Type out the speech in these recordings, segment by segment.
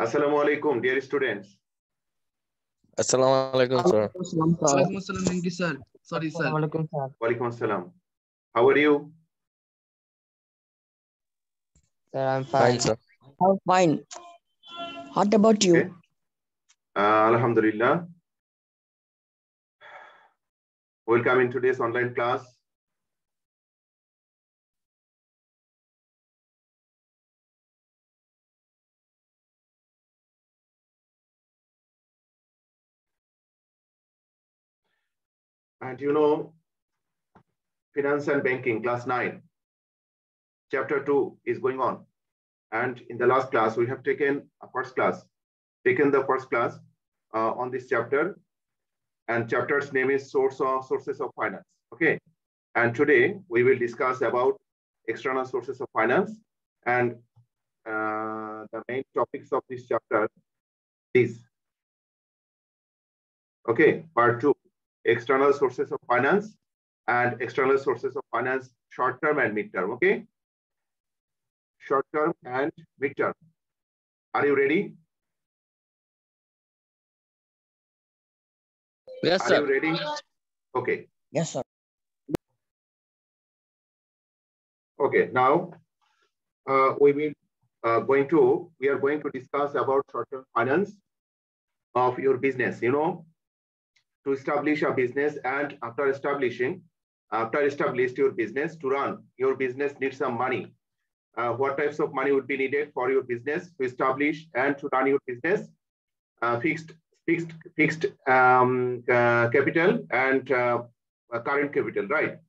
Assalamu alaikum, dear students. Assalamu alaikum, sir. Walaikum assalam, Rinki sir. Sorry, sir. Walaikum assalam. How are you? Sir, I'm fine. Fine, sir. I'm fine. What about you? Okay. Alhamdulillah. Welcome in today's online class. And you know, Finance and Banking, class 9, chapter 2 is going on. And in the last class, we have taken the first class on this chapter. And chapter's name is Sources of Finance. Okay. And today we will discuss about external sources of finance. And the main topics of this chapter is, okay, part 2, external sources of finance and external sources of finance, short-term and mid-term, okay? Short-term and mid-term. Are you ready? Yes, Are sir. you ready? Okay. Yes, sir. Okay. Now we are going to discuss about short-term finance of your business. You know, to establish a business, and after established your business, to run your business needs some money. What types of money would be needed for your business to establish and to run your business? Fixed capital and current capital, right?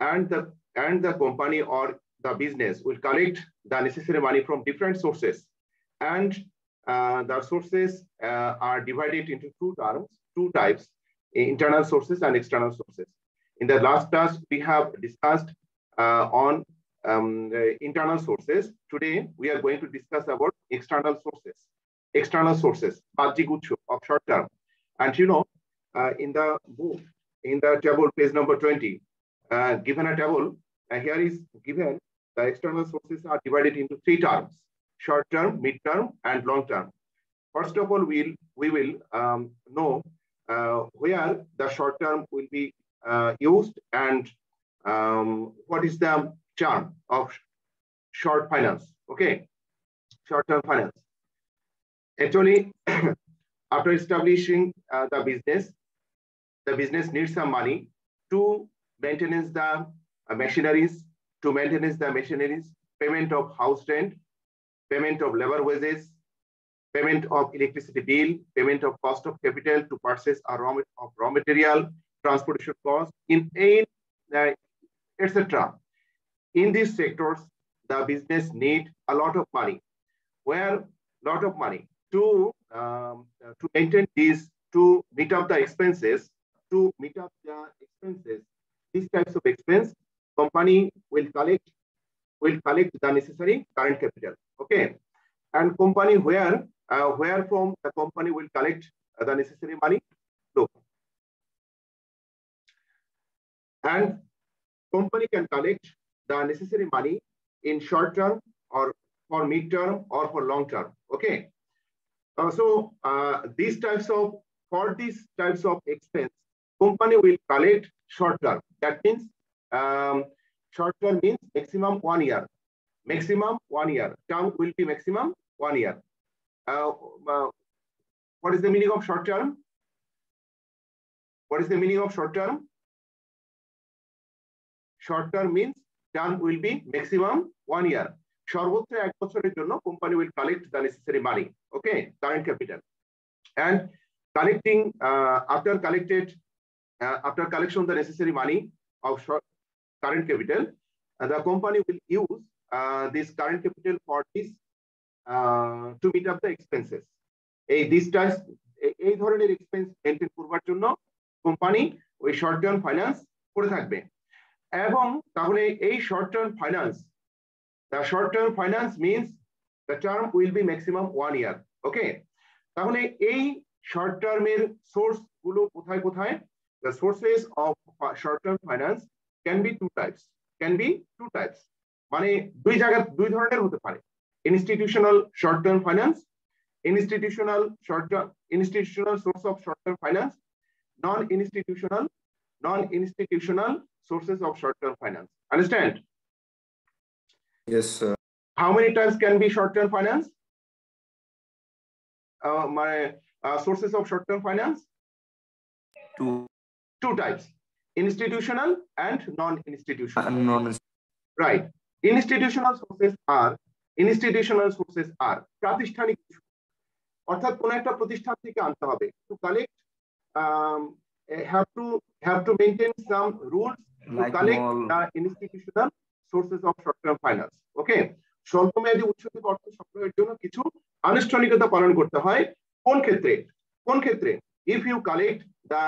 And the company or the business will collect the necessary money from different sources, and the sources are divided into two types: internal sources and external sources. In the last class, we have discussed on internal sources. Today, we are going to discuss about external sources. External sources, of short term. And you know, in the book, in the table, page number 20, given a table, here is given the external sources are divided into 3 terms: short term, mid term, and long term. First of all, we will know where the short term will be used, and what is the term of short finance. Okay, short term finance. Actually, after establishing the business needs some money to maintain the machineries, payment of house rent, payment of labor wages, payment of electricity bill, payment of cost of capital to purchase a raw material, transportation cost, etc. In these sectors, the business need a lot of money. Where lot of money to maintain these, to meet up the expenses, these types of expense, company will collect the necessary current capital. Okay, and company where from the company will collect the necessary money. Look, and company can collect the necessary money in short term, or for mid term, or for long term. Okay. For these types of expense, company will collect short term. That means short term means maximum 1 year. Maximum 1 year. Term will be maximum 1 year. What is the meaning of short term? What is the meaning of short term? Short term means term will be maximum 1 year. সর্বোচ্চ 1 বছরের জন্য company will collect the necessary money, okay, current capital. And collecting after collection the necessary money of current capital, the company will use this current capital for this to meet up the expenses. এই ধরনের expense maintain করবার জন্য company ওই short term finance করে থাকবে। এবং তাহলে এই short term finance, the short term finance means the term will be maximum 1 year. Okay, তাহলে এই শর্ট টার্মের সোর্স গুলো কোথায়? The sources of short term finance can be two types. মানে দুই ধরনের হতে পারে: institutional short term finance institutional source of short-term finance, non-institutional sources of short-term finance. Understand? Yes, sir. How many types can be short-term finance? Sources of short-term finance? Two types, institutional and non-institutional. Right. Institutional sources are প্রাতিষ্ঠানিক, অর্থাৎ কোন একটা প্রতিষ্ঠান থেকে আনতে হবে to collect have to maintain some rules to collect the institutional sources of short-term finance. Okay, স্বল্পমেয়াদী উৎস থেকে অর্থ সংগ্রহের জন্য কিছু আনুষ্ঠানিকতা পালন করতে হয়। কোন ক্ষেত্রে if you collect the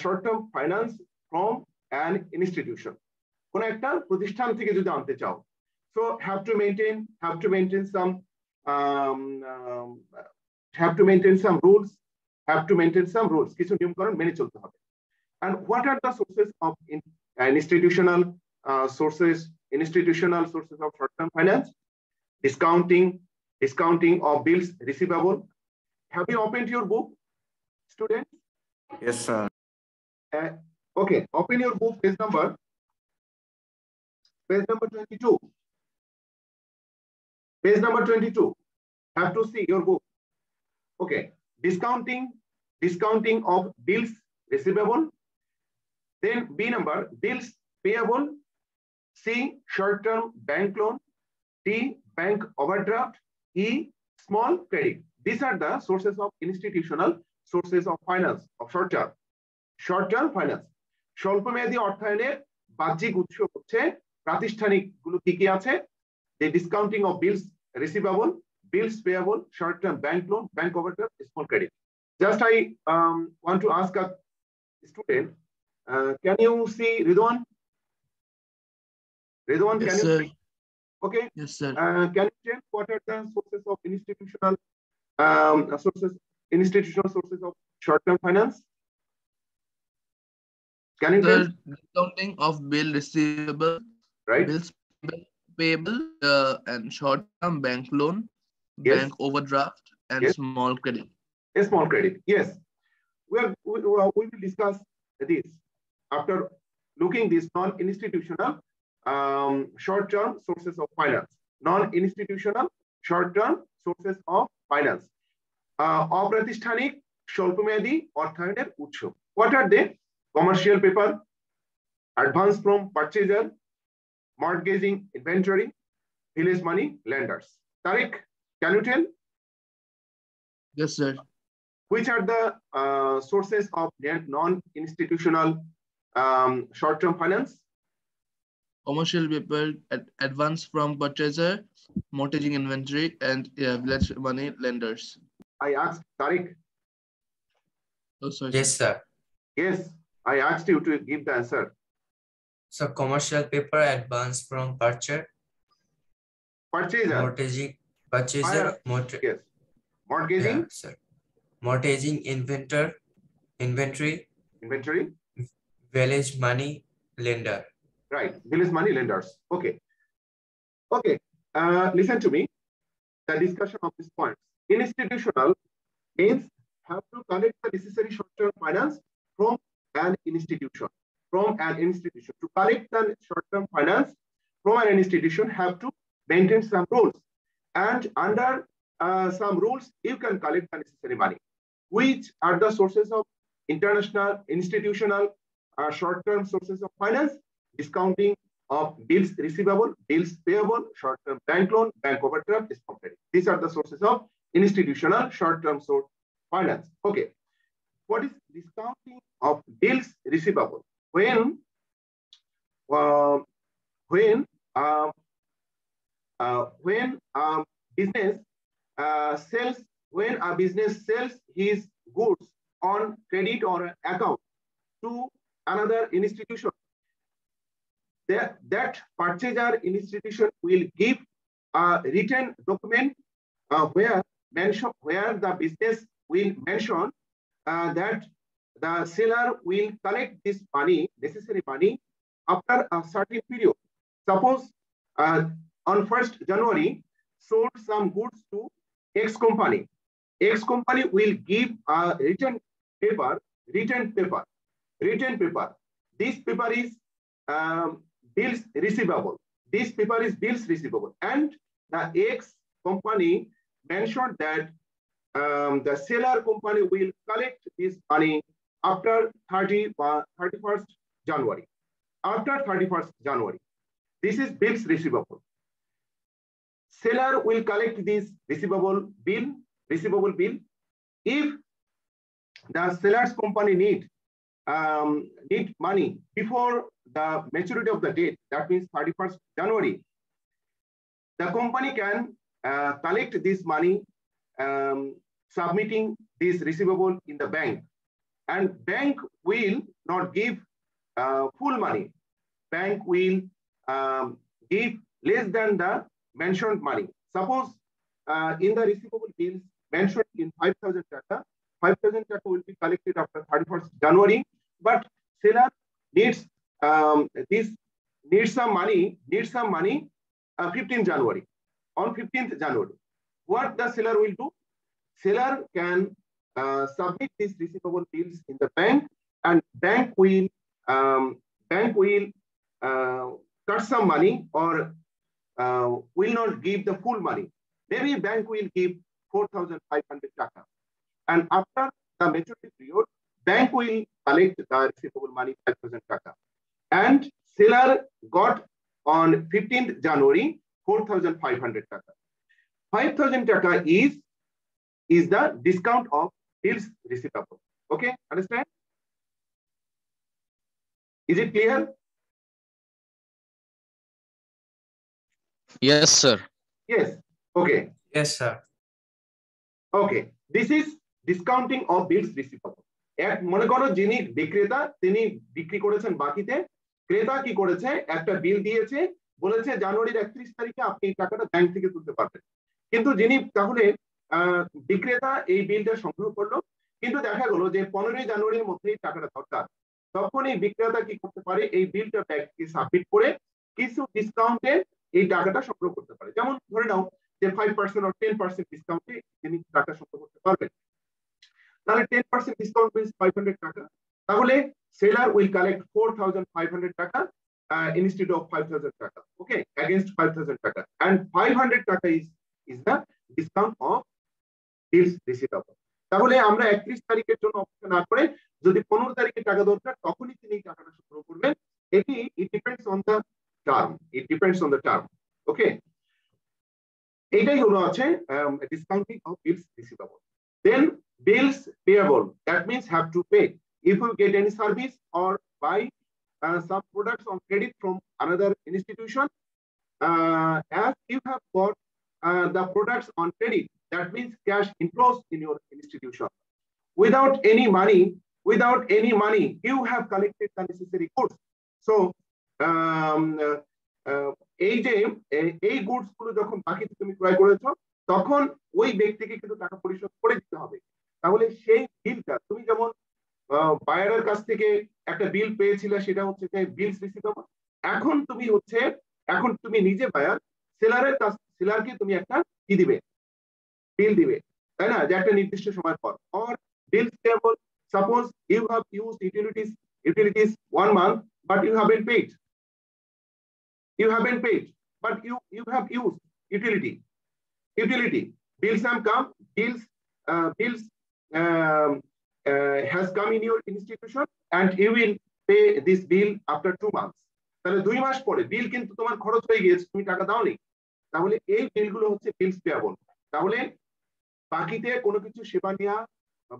short-term finance from an institution, কোন একটা প্রতিষ্ঠান থেকে যদি আনতে চাও, so have to maintain some rules, কিছু নিয়মকানুন মেনে চলতে হবে। And what are the sources of institutional sources of short-term finance? Discounting of bills receivable. Have you opened your book, students? Yes, sir. Okay, open your book, page number 22. Page number 22. Have to see your book. Okay, discounting of bills receivable. Then B number, bills payable. C, short-term bank loan. D, bank overdraft. E, small credit. These are the sources of institutional sources of finance of short-term finance. স্বল্পমেয়াদী অর্থায়নের বাহ্যিক উৎস হচ্ছে প্রাতিষ্ঠানিক গুলো কি আছে? The discounting of bills receivable, bills payable, short-term bank loan, bank overdraft, small credit. Just I want to ask a student, can you see Ridwan? Ridwan, Yes, can you sir. see? Okay. Yes, sir. Can you tell what are the sources of institutional sources of short-term finance? Can you tell? Discounting of bill receivable, Right. bills payable, and short-term bank loan, Yes. bank overdraft, and Yes. small credit. A small credit. Yes. We will discuss this after looking this non-institutional short-term sources of finance. Non-institutional short-term sources of finance. অপ্রাতিষ্ঠানিক স্বল্পমেয়াদী অর্থায়নের উৎস। What are they? Commercial paper, advance from purchaser, mortgaging inventory, village money lenders. Tariq, can you tell Yes, sir. which are the sources of non-institutional short-term finance? Commercial paper, advance from purchaser, mortgaging inventory, and village money lenders. I asked Tariq. Oh, sorry. Yes, sir. Yes, I asked you to give the answer. So commercial paper advance from purchaser, Purchaser. purchaser, Yes. Mortgaging. yeah, sir. Mortgaging inventory, village money lender. Right. Village money lenders. Okay. Okay. Listen to me. The discussion of these points. Institutional means have to collect the necessary short-term finance from an institution. To collect the short-term finance from an institution, have to maintain some rules. And under some rules, you can collect the necessary money. Which are the sources of institutional short-term sources of finance? Discounting of bills receivable, bills payable, short-term bank loan, bank overdraft, small credit. These are the sources of institutional short-term source finance. Okay. What is discounting of bills receivable? When a business sells his goods on credit or account to another institution, that purchaser institution will give a written document where the business will mention that the seller will collect this money, necessary money, after a certain period. Suppose on 1st January sold some goods to X company, X company will give a written paper. This paper is bills receivable. This paper is bills receivable, and the X company mentioned that the seller company will collect this money after 31st January. After 31st January, this is bills receivable. Seller will collect this receivable bill. If the seller's company need money before the maturity of the date, that means 31st January, the company can collect this money, submitting this receivable in the bank, and bank will not give full money. Bank will give less than the mentioned money. Suppose in the receivable bills mentioned in 5,000 taka, 5,000 taka will be collected after 31st January, but seller needs some money 15th January. On 15th January, what the seller will do? Seller can submit these receivable bills in the bank, and bank will cut some money, or will not give the full money. Maybe bank will give 4,500 taka, and after the maturity period, bank will collect the receivable money 5,000 taka, and seller got on 15th January 4,500 taka. 5,000 taka is the discount of bills receivable. Okay, understand? Is it clear? Yes, sir. Yes. Okay. Yes, sir. Okay. This is discounting of bills receivable. এক মনে করো যিনি বিক্রেতা তিনি বিক্রি করেছেন বাকিতে, ক্রেতা কি করেছে একটা বিল দিয়েছে, বলেছে জানুয়ারির 31 তারিখে আপনি এই টাকাটা ব্যাংক থেকে তুলতে পারবেন। কিন্তু যিনি তাহলে বিক্রেতা এই বিলটা সংগ্রহ করলো, কিন্তু দেখা গেল যে 15 জানুয়ারির মধ্যেই টাকাটা দরকার, তখন এই বিক্রেতা কি করতে পারে? এই বিলটা ব্যাংকে সাবমিট করে কিছু ডিসকাউন্টে এই টাকাটা সংগ্রহ করতে পারে। যেমন ধরে নাও যে 5% or 10% ডিসকাউন্টে তিনি টাকা সংগ্রহ করতে পারবেন। তাহলে 10% ডিসকাউন্ট means 500 টাকা। তাহলে seller will collect 4,500 টাকা instead of 5,000 টাকা, okay, against 5,000 টাকা, and 500 টাকা is the discount of bills receivable. তাহলে আমরা 31 তারিখের জন্য অপেক্ষা না করে যদি 15 তারিখে টাকা দরকার তখনই তিনি টাকাটা সংগ্রহ করবেন। এটি it depends on the term, okay. এটাই হলো আছে discounting of bills receivable. Then bills payable, that means have to pay. If you get any service or buy some products on credit from another institution, as you have got the products on credit, that means cash inflows in your institution. Without any money, you have collected the necessary goods. So এই goods গুলো যখন বাকিতে তুমি ক্রয় করেছো, তখন ওই ব্যক্তিকে কিন্তু টাকা পরিশোধ করে দিতে হবে। তাহলে সেই বিলটা তুমি যেমন বায়ারের কাছ থেকে একটা বিল পেয়েছিলে, সেটা হচ্ছে যে বিলস রিসিভেবল। এখন তুমি নিজে বায়ার, সেলারকে তুমি একটা কি দিবে? বিল দিবে, তাই না? যে একটা নির্দিষ্ট সময় পর। or bills payable, suppose you have used utilities 1 month but you haven't paid, but you have used utility bills have come, bills has come in your institution, and you will pay this bill after 2 months. তাহলে 2 মাস পরে বিল কিন্তু তোমার খরচ হয়ে গিয়েছে, তুমি টাকা দাওনি। তাহলে এই বিলগুলো হচ্ছে বিলস পেয়াবল। তাহলে বাকিতে কোনো কিছু সেবা নেওয়া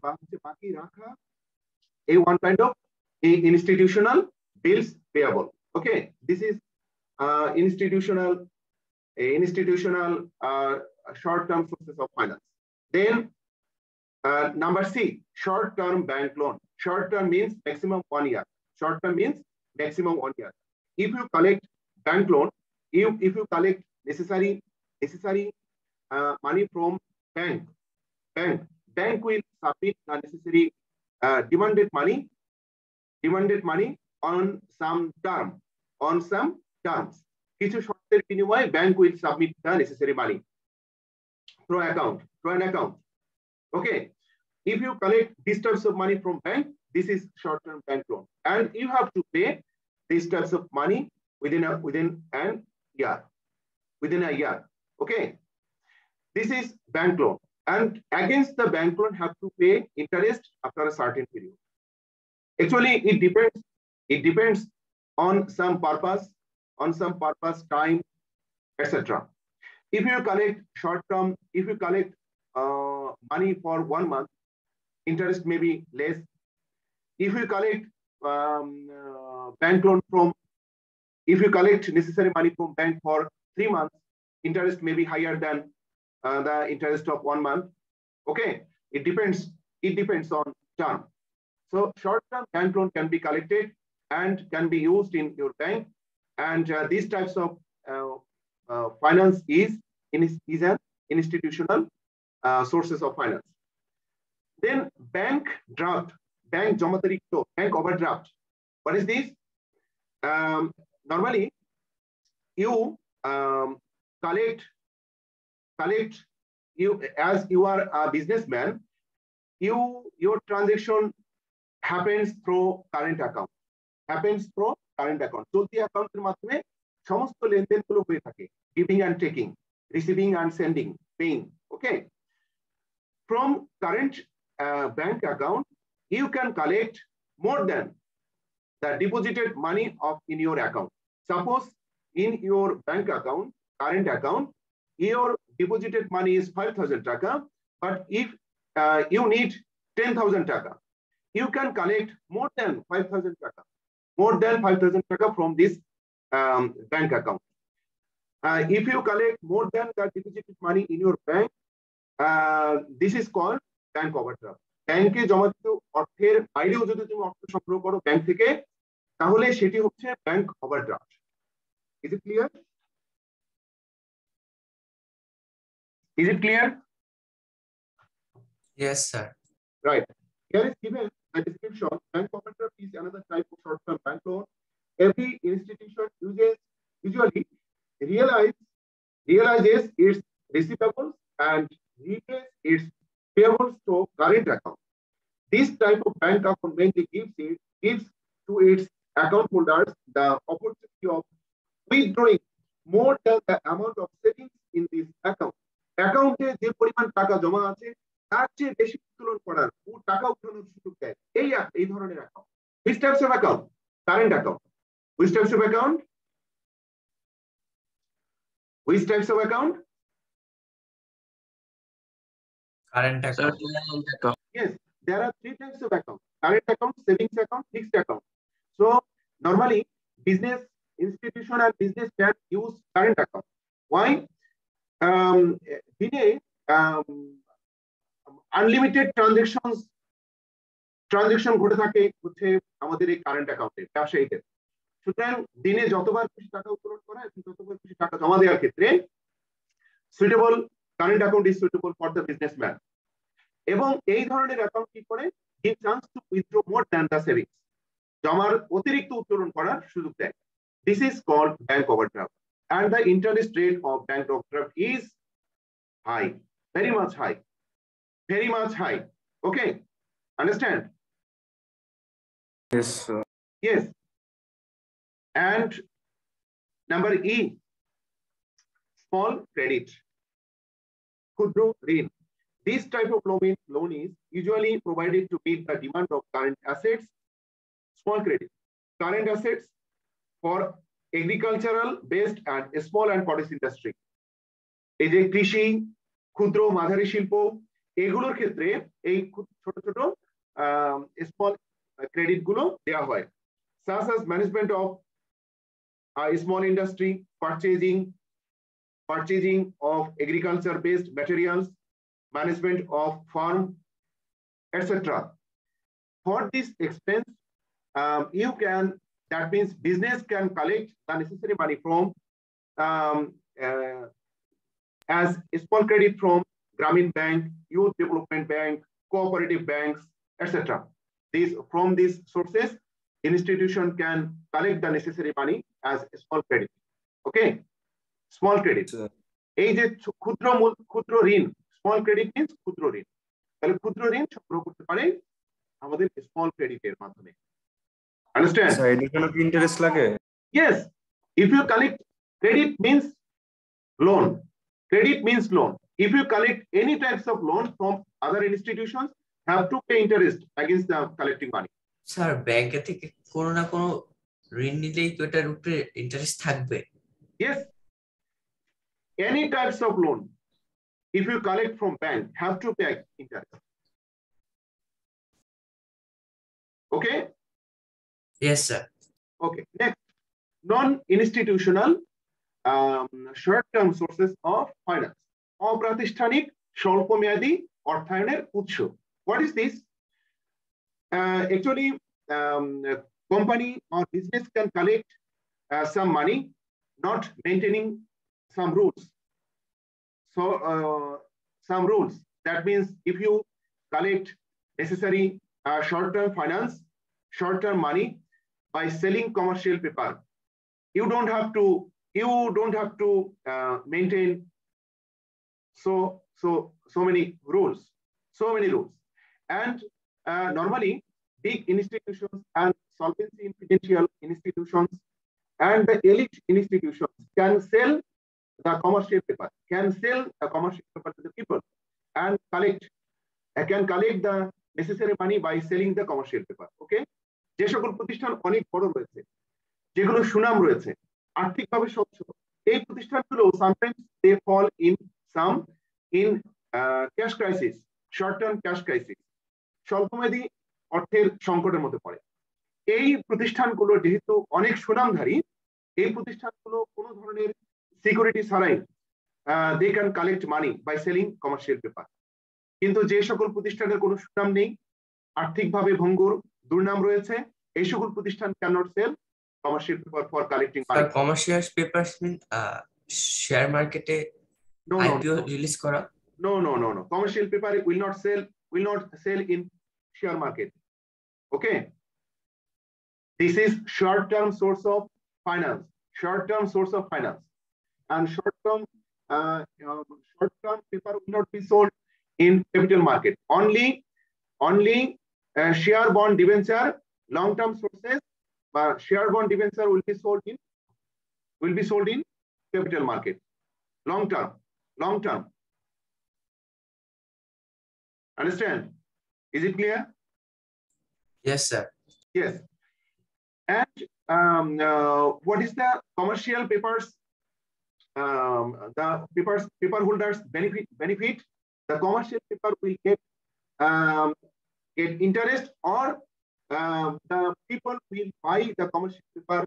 বা হচ্ছে বাকি রাখা, এই one kind of institutional bills payable. Okay, this is institutional short-term sources of finance. Then number C, short-term bank loan. Short-term means maximum 1 year. Short-term means maximum 1 year. If you collect bank loan, if you collect necessary money from bank will submit the necessary demanded money on some terms. কিছু শর্তের বিনিময়ে bank will submit the necessary money through an account. Okay. If you collect these types of money from bank, this is short-term bank loan, and you have to pay these types of money within a year. Okay. This is bank loan, and against the bank loan have to pay interest after a certain period. Actually, it depends on some purpose, time, etc. If you collect short-term, if you collect money for 1 month, interest may be less. If you collect bank loan if you collect necessary money from bank for 3 months, interest may be higher than the interest of 1 month. Okay, it depends on term. So short-term bank loan can be collected and can be used in your bank, and these types of finance is an institutional sources of finance. Then bank draft, bank jomatarikto, bank overdraft. What is this? Normally, you collect you as you are a businessman. Your transaction happens through current account. চলতি অ্যাকাউন্টের মাধ্যমে সমস্ত লেনদেনগুলো হয়ে থাকে, giving and taking, receiving and sending, paying. Okay. From current bank account, you can collect more than the deposited money in your account. Suppose in your bank account, current account, your deposited money is 5,000 taka, but if you need 10,000 taka, you can collect more than 5,000 taka. From this bank account. If you collect more than the deposited money in your bank, this is called bank overdraft. ব্যাংকে জমাকৃত অর্থের বাইরেও যদি তুমি অর্থ সংগ্রহ করো bank থেকে, তাহলে সেটি হচ্ছে bank overdraft. Is it clear? Yes, sir. Right. Here is given a description. Bank overdraft is another type of short-term bank loan. Every institution usually realizes its receivables and repays its payables to current account. This type of bank account mainly gives to its account holders the opportunity of withdrawing more than the amount of savings in this account. অ্যাকাউন্টে যে পরিমাণ টাকা জমা আছে তার চেয়ে বেশি উত্তোলন করার ও টাকা উঠানোর সুযোগ দেয় এই ধরনের account. Which types of account? Current account. Which types of account? Current account. Yes, there are 3 types of account: current account, savings account, fixed account. So normally business institution and business can use current account. Why? Unlimited transaction ঘটে থাকে হচ্ছে আমাদের এই current অ্যাকাউন্টে ব্যবসায়ীদের। সুতরাং দিনে যতবার খুশি টাকা উত্তোলন করা এবং যতবার খুশি টাকা জমা দেওয়ার ক্ষেত্রে suitable current account is suitable for the businessman. এবং এই ধরনের অ্যাকাউন্ট কি করে, give chance to withdraw more than the savings, জমার অতিরিক্ত উত্তোলন করার সুযোগ দেয়। This is called bank overdraft, and the interest rate of bank overdraft is high, very much high. Okay, understand? Yes, sir. Yes. And number E, small credit, ক্ষুদ্র ঋণ. This type of loan is usually provided to meet the demand of current assets. Small credit, current assets for agricultural based and small and cottage industry. এই যে কৃষি, ক্ষুদ্র মাঝারি শিল্প, এগুলোর ক্ষেত্রে এই ছোট ছোট স্মল ক্রেডিট গুলো দেওয়া হয়। such as management of small industry, purchasing of agriculture based materials, management of farm, etc. For this expense, that means business can collect the necessary money from as small credit from Grameen Bank, Youth Development Bank, cooperative banks, etc. From these sources, institution can collect the necessary money as small credit. Okay, small credit. এই যে ক্ষুদ্র ঋণ, small credit means ক্ষুদ্র ঋণ, তাহলে ক্ষুদ্র ঋণ সংগ্রহ করতে পারে আমাদের স্মল ক্রেডিটের মাধ্যমে। Understand? স্যার এটার জন্য কি ইন্টারেস্ট লাগে? Yes. If you collect, credit means loan. Credit means loan. If you collect any types of loan from other institutions, have to pay interest against the collecting money. Sir ব্যাংকে থেকে কোনো না কোনো ঋণ নিলেই তো এটার উপরে ইন্টারেস্ট থাকবে। Yes. Any types of loan, if you collect from bank, have to pay interest. Okay? Yes, sir. Okay. Next, non-institutional short-term sources of finance. অপ্রাতিষ্ঠানিক স্বল্পমেয়াদী অর্থায়নের উৎস। What is this? Actually, company or business can collect some money, not maintaining some rules. So, some rules. That means if you collect necessary short-term finance, short-term money by selling commercial paper, you don't have to maintain so many rules, and normally big institutions and solvency financial institutions and the elite institutions can sell the commercial paper, to the people and can collect the necessary money by selling the commercial paper. Okay, যে সকল প্রতিষ্ঠান অনেক বড় রয়েছে, যেগুলো সুনাম রয়েছে, আর্থিকভাবে স্বচ্ছ, এই প্রতিষ্ঠানগুলো sometimes they fall in cash crisis, short term cash crisis, স্বল্পমেয়াদী অর্থের সংকটের মধ্যে পড়ে। এই প্রতিষ্ঠানগুলো যেহেতু অনেক সুনামধারী, এই প্রতিষ্ঠানগুলো কোনো ধরনের সিকিউরিটি ছাড়াই they can collect money by selling commercial paper. কিন্তু যে সকল প্রতিষ্ঠানের কোনো সুনাম নেই, আর্থিকভাবে ভঙ্গুর, দুর্নাম রয়েছে, এই সকল প্রতিষ্ঠান cannot sell commercial paper for collecting money. Sir, commercial papers mean share market IPO release করা? No. Commercial paper will not sell in share market. Okay. This is short-term source of finance. And short-term paper will not be sold in capital market. Only share bond debenture, long-term sources, but share bond debenture will be sold in capital market. Long term. Understand? Is it clear? Yes, sir. Yes. And what is the commercial papers? The paper holders benefit. The commercial paper will get interest, or the people will buy the commercial paper.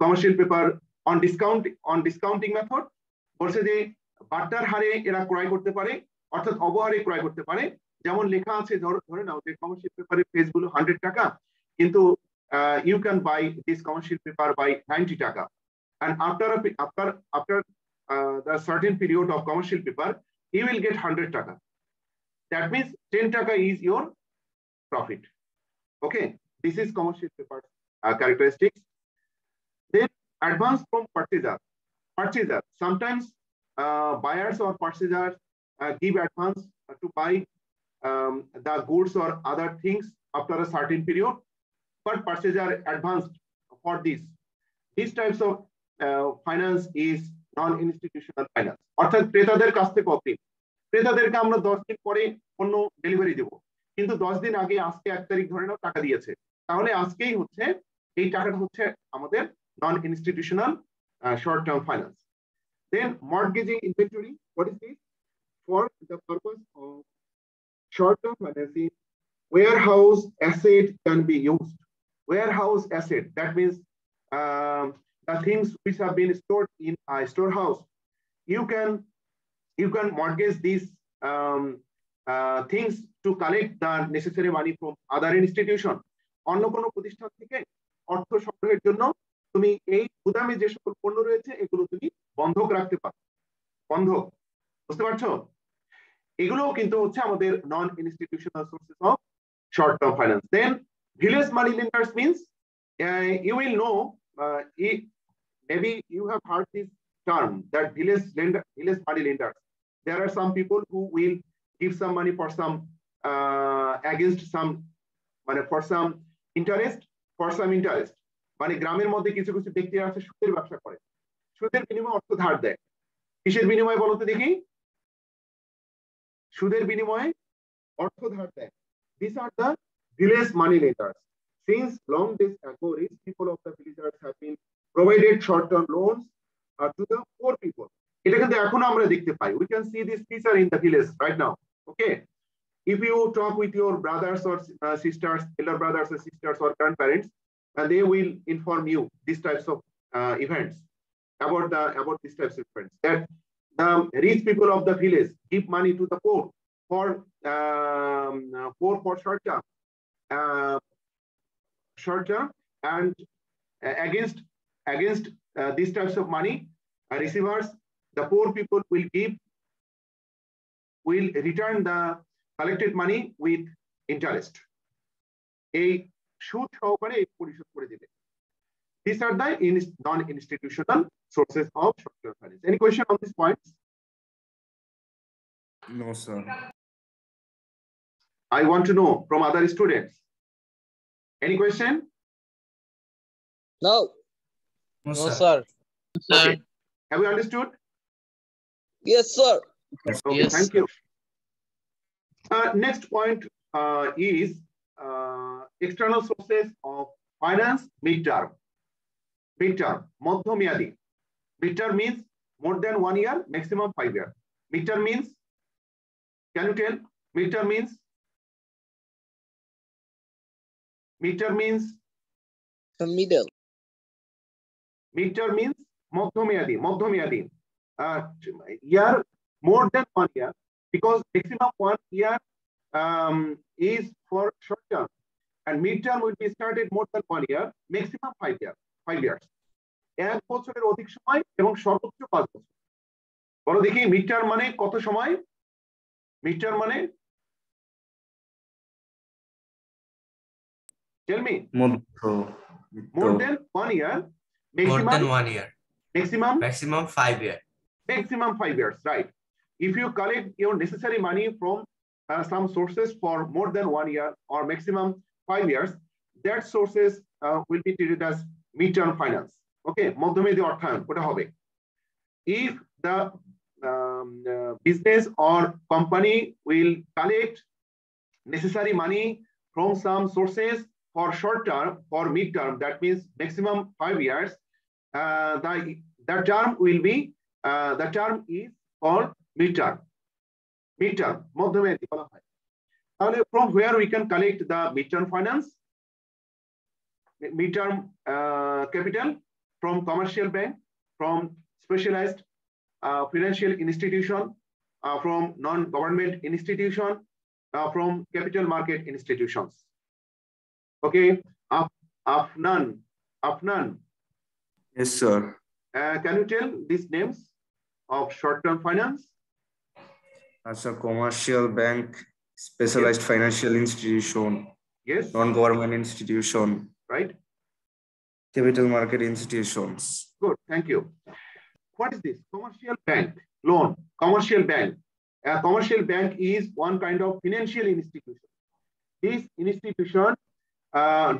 Commercial paper on discounting method, বলছে যে butter হারে এরা ক্রয় করতে পারে, অর্থাৎ অবহারে ক্রয় করতে পারে। যেমন লেখা আছে, ধরে নাও যে কমার্শিয়াল পেপারের পেজ গুলো 100 টাকা, কিন্তু you can buy this commercial paper by 90 টাকা, and after the certain period of commercial paper you will get 100 টাকা. That means 10 টাকা is your profit. Okay, this is commercial paper characteristics. Then advance from purchaser. Sometimes buyers or purchasers give advance to buy the goods or other things after a certain period, but purchaser advanced for these types of finance is non-institutional finance. অর্থাৎ ক্রেতাদের কাছ থেকে অগ্রিম, ক্রেতাদেরকে আমরা 10 দিন পরে পণ্য ডেলিভারি দেব, কিন্তু 10 দিন আগে আজকে 1 তারিখ ধরে নাও টাকা দিয়েছে, তাহলে আজকেই হচ্ছে এই টাকাটা হচ্ছে আমাদের non-institutional short-term finance. Then mortgaging inventory. What is this? For the purpose of short-term financing, warehouse asset can be used. Warehouse asset, that means the things which have been stored in a storehouse. You can mortgage these things to collect the necessary money from other institution. অন্য কোনো প্রতিষ্ঠান থেকে অর্থ সংগ্রহের জন্য তুমি এই গুদামে যে সকল পণ্য রয়েছে এগুলো তুমি বন্ধক রাখতে পারো। বন্ধক, বুঝতে পারছো? এগুলো কিন্তু হচ্ছে আমাদের non institutional sources of short term finance. Then village money lenders means you will know maybe you have heard this term that village money lenders. There are some people who will give some money for some against some money for some interest, মানে গ্রামের মধ্যে কিছু কিছু ব্যক্তি আছে সুদের ব্যবসা করে, সুদের বিনিময়ে অর্থ ধার দেয়। কিসের বিনিময়ে বলো তো দেখি? সুদের বিনিময়ে অর্থ ধার দেয়। These are the village money lenders. Since long days ago, rich people of the villagers have been provided short-term loans to the poor people. এটা কিন্তু এখনো আমরা দেখতে পাই। We can see this feature in the village right now. Okay. If you talk with your brothers or sisters, elder brothers or sisters or grandparents, and they will inform you these types of events about these types of events. That the rich people of the village give money to the poor for short term, and against these types of money receivers, the poor people will return the collected money with interest. A সুদ সহকারে পরিশোধ করে দিবে। These are the non-institutional sources of short-term finance. Any question on these points? No, sir. I want to know from other students. Any question? No. No, sir. Okay. Have you understood? Yes, sir. Okay, Yes, thank you. Next point is external sources of finance midterm. মধ্যমেয়াদী. Midterm means more than 1 year, maximum 5 years. Midterm means, can you tell? Midterm means The middle. Midterm means মধ্যমেয়াদী. Year more than 1 year, because maximum 1 year is for short term, and midterm will be started more than 1 year, maximum 5 years. 1 বছরের অধিক সময় এবং সর্বোচ্চ 5 বছর। বলো দেখি midterm মানে কত সময়? Midterm মানে tell me. More than 1 year. More than 1 year. Maximum 5 years. Maximum 5 years, right? If you collect your necessary money from some sources for more than 1 year or maximum 5 years, that sources will be treated as midterm finance. Okay, মধ্যমেয়াদী অর্থায়ন ওটা হবে। If the business or company will collect necessary money from some sources for short term, for midterm, that means maximum 5 years, the term will be the term is called midterm. মধ্যমেয়াদী বলা হয়। তাহলে from where we can collect the midterm finance? Midterm capital from commercial bank, from specialized financial institution, from non-government institution, from capital market institutions. Okay, Afnan. Yes, sir. Can you tell these names of short-term finance? As a commercial bank, specialized financial institution, Yes. non-government institution, Right. capital market institutions. Good. Thank you. What is this? Commercial bank loan. Commercial bank. A commercial bank is one kind of financial institution. This institution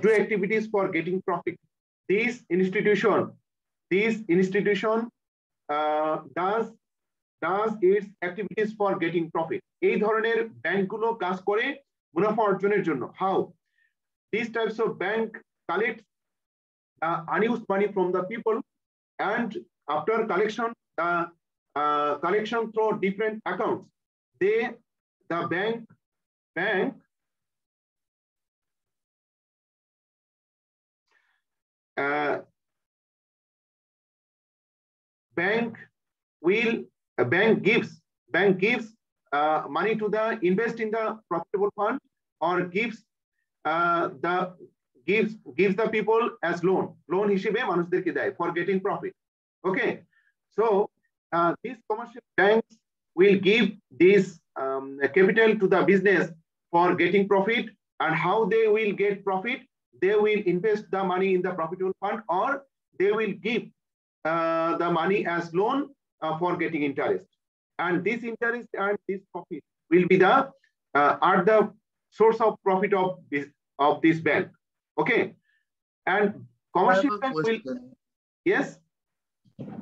do activities for getting profit. This institution does its activities for getting profit. এই ধরনের ব্যাংকগুলো কাজ করে মুনাফা অর্জনের জন্য। How? These types of bank collect unused money from the people, and after collection through different accounts, the bank gives money to the invest in the profitable fund, or gives the people as loan হিসেবে মানুষদেরকে দেয় for getting profit. Okay, so these commercial banks will give this capital to the business for getting profit, and how they will get profit? They will invest the money in the profitable fund, or they will give the money as loan for getting interest, and this interest and this profit will be the are the source of profit of this bank. Okay, and commercial bank will. Yes.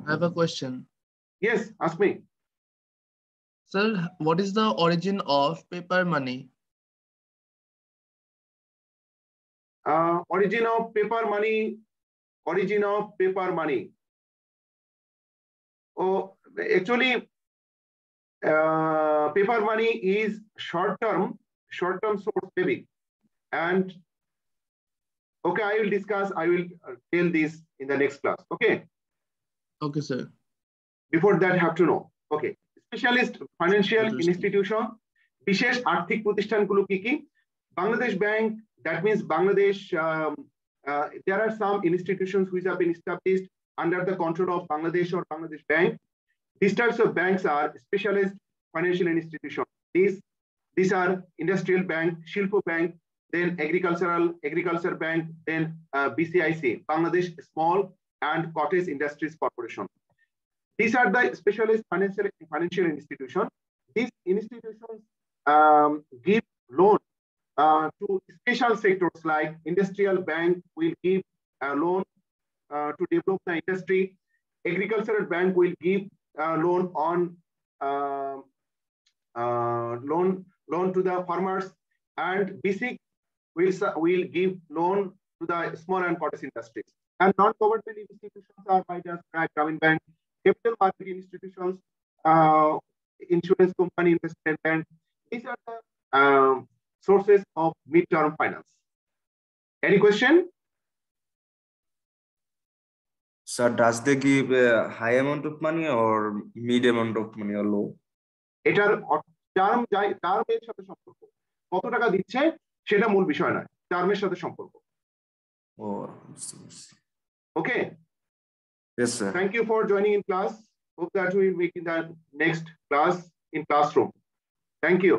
I have a question. Yes, ask me. Sir, what is the origin of paper money? Origin of paper money. Origin of paper money. Oh, actually, paper money is short-term source maybe. And okay, I will tell this in the next class. Okay. Okay, sir. Before that, have to know. Okay. Specialist financial institution, বিশেষ আর্থিক প্রতিষ্ঠানগুলো কি কি? Bangladesh Bank, that means Bangladesh, there are some institutions which have been established under the control of Bangladesh or Bangladesh Bank. These types of banks are specialist financial institutions. These are industrial bank, Shilpo Bank, then agriculture bank, then BCIC, Bangladesh Small and Cottage Industries Corporation. These are the specialist financial institutions. These institutions give loan to special sectors, like industrial bank will give a loan to develop the industry. Agricultural bank will give loan on loan to the farmers, and BC will give loan to the small and cottage industries. And non-governmental institutions are by just Grameen Bank, capital market institutions, insurance company, investment bank. These are the sources of mid-term finance. Any question? Sir, does they give a high amount of money or mid amount of money or low? এটার টার্মের সাথে সম্পর্ক, কত টাকা দিচ্ছে সেটা মূল বিষয় নয়, টার্মের সাথে সম্পর্ক। Okay. Yes, sir. Thank you for joining in class. Hope that we will meet in the next class in classroom. Thank you.